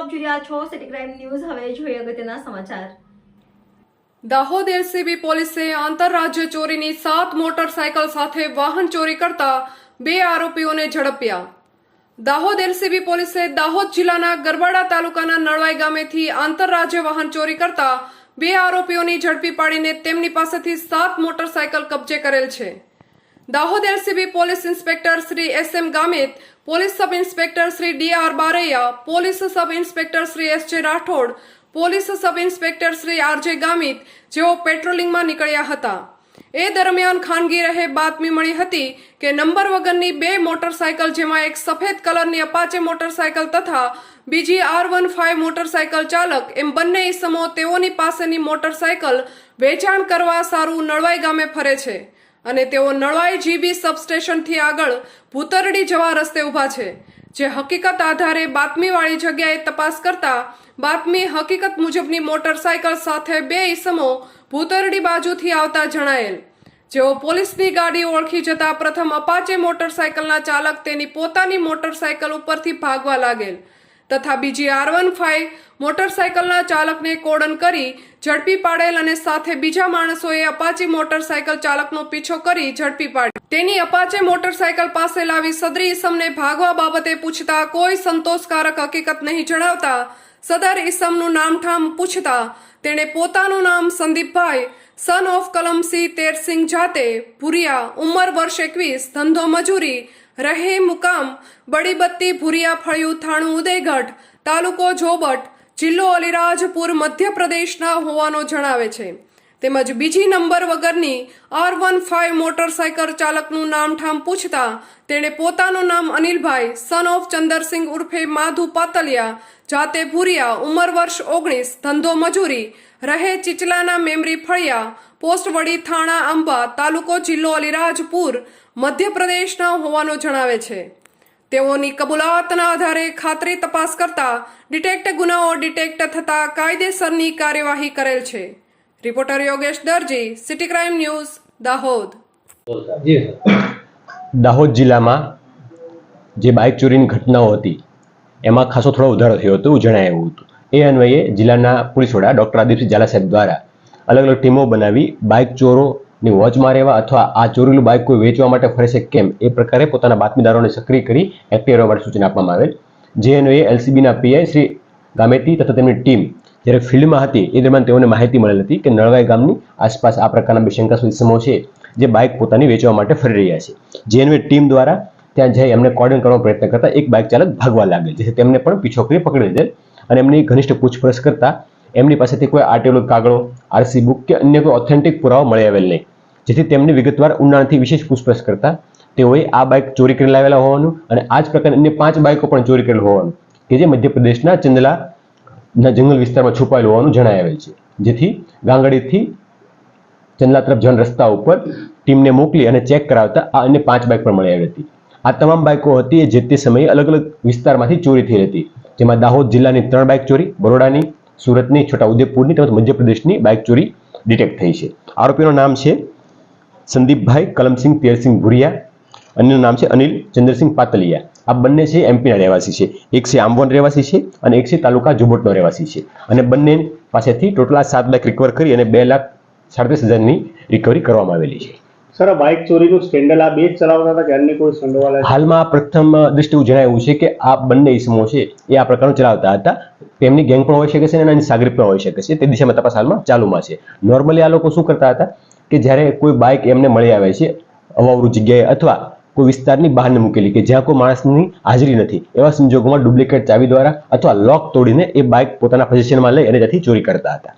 આપ જોઈ રહ્યા છો સિટી ક્રાઇમ ન્યૂઝ। હવે જોઈએ અગત્યના સમાચાર। દાહોદ એલસીબી પોલીસે આંતરરાજ્ય ચોરીની 7 મોટરસાયકલ સાથે વાહન ચોરી કરતા 2 આરોપીઓને ઝડપ્યા। દાહોદ એલસીબી પોલીસે દાહોદ જિલ્લાના ગરબાડા તાલુકાના નળવાઈ ગામેથી આંતરરાજ્ય વાહન ચોરી કરતા 2 આરોપીઓની ઝડપી પાડીને તેમની પાસેથી 7 મોટરસાયકલ કબજે કરેલ છે। Dahod LCB police inspector Shri SM Gamit, police sub inspector Shri DR Baraiya, police sub inspector Shri SJ Rathod, police sub inspector Shri RJ Gamit જેઓ પેટ્રોલિંગમાં નીકળ્યા હતા। એ દરમિયાન ખાનગી રહે બાતમી મળી હતી કે નંબર વગરની 2 મોટરસાયકલ, જેમાં એક સફેદ કલરની અપાચે મોટરસાયકલ તથા બીજી R15 મોટરસાયકલ ચાલક એમ બંને ઈસમો તેઓની પાસેની મોટરસાયકલ વેચાણ કરવા સારું નળવાઈ ગામે ફરે છે અને તેઓ નળવાઈ જીબી સબસ્ટેશનથી આગળ ભૂતરડી જવા રસ્તે ઊભા છે। જે હકીકત આધારે બાતમીવાળી જગ્યાએ તપાસ કરતા બાતમી હકીકત મુજબની મોટરસાયકલ સાથે 2 ઈસમો ભૂતરડી બાજુથી આવતા જણાયેલ, જેઓ પોલીસની ગાડી ઓળખી જતા પ્રથમ અપાચે મોટરસાયકલના ચાલક તેની પોતાની મોટરસાયકલ ઉપરથી ભાગવા લાગેલ તથા બીજી R15 મોટરસાયકલના ચાલકને કોડન કરી ઝડપી પાડેલ અને સાથે બીજા માણસોએ અપાચે મોટરસાયકલ ચાલકનો પીછો કરી ઝડપી પાડી તેની અપાચે મોટરસાયકલ પાસે લાવી સદરી ઈસમને ભાગવા બાબતે પૂછતા કોઈ સંતોષકારક હકીકત નહીં જણાવતા સદર ઈસમનું નામઠામ પૂછતા તેણે પોતાનું નામ સંદીપભાઈ સન ઓફ કલમસી તેરસિંહ જાતે, ભુરિયા, ઉંમર વર્ષ 21, ધંધો મજૂરી, રહે મુકામ બડીબત્તી ભુરિયા ફળિયું થાણું ઉદયગઢ, તાલુકો જોબટ, જિલ્લો અલીરાજપુર મધ્યપ્રદેશના હોવાનો જણાવે છે। તેમજ બીજી નંબર વગરની R15 મોટરસાયકલ ચાલકનું નામઠામ પૂછતા તેણે પોતાનું નામ અનિલભાઈ સન ઓફ ચંદરસિંહ ઉર્ફે માધુ પાતલિયા, જાતે ભુરિયા, ઉંમર વર્ષ 19, ધંધો મજૂરી, રહે ચિચલાના મેમરી ફળિયા, પોસ્ટ વડી થાણા અંબા, તાલુકો જિલ્લો અલીરાજપુર મધ્યપ્રદેશના હોવાનો જણાવે છે। તેઓની કબૂલાતના આધારે ખાતરી તપાસ કરતા ડિટેક્ટ ગુનાઓ ડિટેક્ટ થતા કાયદેસરની કાર્યવાહી કરેલ છે। Reporter Yogesh Darji, city crime news, Dahod. Dahod જિલ્લામાં જે બાઇક ચોરીની ઘટનાઓ હતી એમાં ખાસો થોડો વધારો થયો હતો એવું જણાયું હતું। એ અન્વયે જિલ્લાના પોલીસ વડા ડોક્ટર આદિપસિંહ ઝાલા સાહેબ દ્વારા અલગ અલગ ટીમો બનાવી બાઇક ચોરોની વોચમાં રહેવા અથવા આ ચોરેલું બાઇક કોઈ વેચવા માટે ફરે છે કેમ એ પ્રકારે પોતાના બાતમીદારોને સક્રિય કરી એક્ટિવ રહેવા માટે સૂચના આપવામાં આવેલ। જે અન્વયે એલસીબીના પીઆઈ શ્રી ગામેતી તથા તેમની ટીમ જ્યારે ફિલ્ડમાં હતી એ દરમિયાન તેઓને માહિતી મળેલ હતી કે નળવાઈ ગામની આસપાસ આ પ્રકારના 2 શંકાસ્પદ ઇસમો છે જે બાઇક પોતાની વેચવા માટે ફરી રહ્યા છે। જે અન્વયે ટીમ દ્વારા ત્યાં જઈ એમને કોર્ડન કરવાનો પ્રયત્ન કરતા એક બાઇક ચાલક ભાગવા લાગેલ, જેથી તેમને પણ પીછો કરી પકડી લીધેલ અને એમની ઘનિષ્ઠ પૂછપરછ કરતા એમની પાસેથી કોઈ આરટીઓ કાગળો, આરસી બુક કે અન્ય કોઈ ઓથેન્ટિક પુરાવા મળી આવેલ નહીં, જેથી તેમની વિગતવાર ઊંડાણથી વિશેષ પૂછપરછ કરતા તેઓએ આ બાઇક ચોરી કરી લાવેલા હોવાનું અને આ જ પ્રકારની અન્ય 5 બાઇકો પણ ચોરી કરેલ હોવાનું કે જે મધ્યપ્રદેશના ચંદલાના જંગલ વિસ્તારમાં છુપાયેલું હોવાનું જણાવેલ છે। જેથી ગાંગડીથી ચંદલા તરફ જન રસ્તા ઉપર ટીમને મોકલી અને ચેક કરાવતા આ અન્ય 5 બાઇક પણ મળી આવી હતી। આ તમામ બાઇકો હતી એ જે તે સમયે અલગ અલગ વિસ્તારમાંથી ચોરી થઈ હતી, જેમાં દાહોદ જિલ્લાની 3 બાઇક ચોરી, બરોડાની, સુરતની, છોટા ઉદેપુરની તેમજ મધ્યપ્રદેશની બાઇક ચોરી ડિટેક્ટ થઈ છે। આરોપીઓનું નામ છે સંદીપભાઈ કલમસિંહ તેરસિંહ ભુરિયા, અન્યનું નામ છે અનિલ ચંદ્રસિંહ પાતલિયા। આ બંને છે એમપીના રહેવાસી છે, એક છે આંબવન રહેવાસી છે અને એક છે તાલુકા જોબટનો રહેવાસી છે અને બંને પાસેથી ટોટલ 7 બાઇક રિકવર કરી અને 2,37,000ની રિકવરી કરવામાં આવેલી છે। સર, આ બાઇક ચોરીનું સ્કેન્ડલ આ 2 જ ચલાવતા હતા કે અન્ય કોઈ સંડોવાયેલા? હાલમાં પ્રથમ દ્રષ્ટિએ એવું જણાવ્યું છે કે આ બંને ઇસમો છે એ આ પ્રકારનું ચલાવતા હતા, તેમની ગેંગ પણ હોઈ શકે છે અને એની સાગરીત પણ હોઈ શકે છે, તે દિશામાં તપાસ હાલમાં ચાલુમાં છે। નોર્મલી આ લોકો શું કરતા હતા કે જ્યારે કોઈ બાઇક એમને મળી આવે છે અવાવરૂ જગ્યાએ અથવા કોઈ વિસ્તારની બહાર મૂકેલી કે જ્યાં કોઈ માણસની હાજરી નથી એવા સંજોગોમાં ડુપ્લિકેટ ચાવી દ્વારા અથવા લોક તોડીને એ બાઇક પોતાના પોઝિશનમાં લઈ અને ત્યાંથી ચોરી કરતા હતા।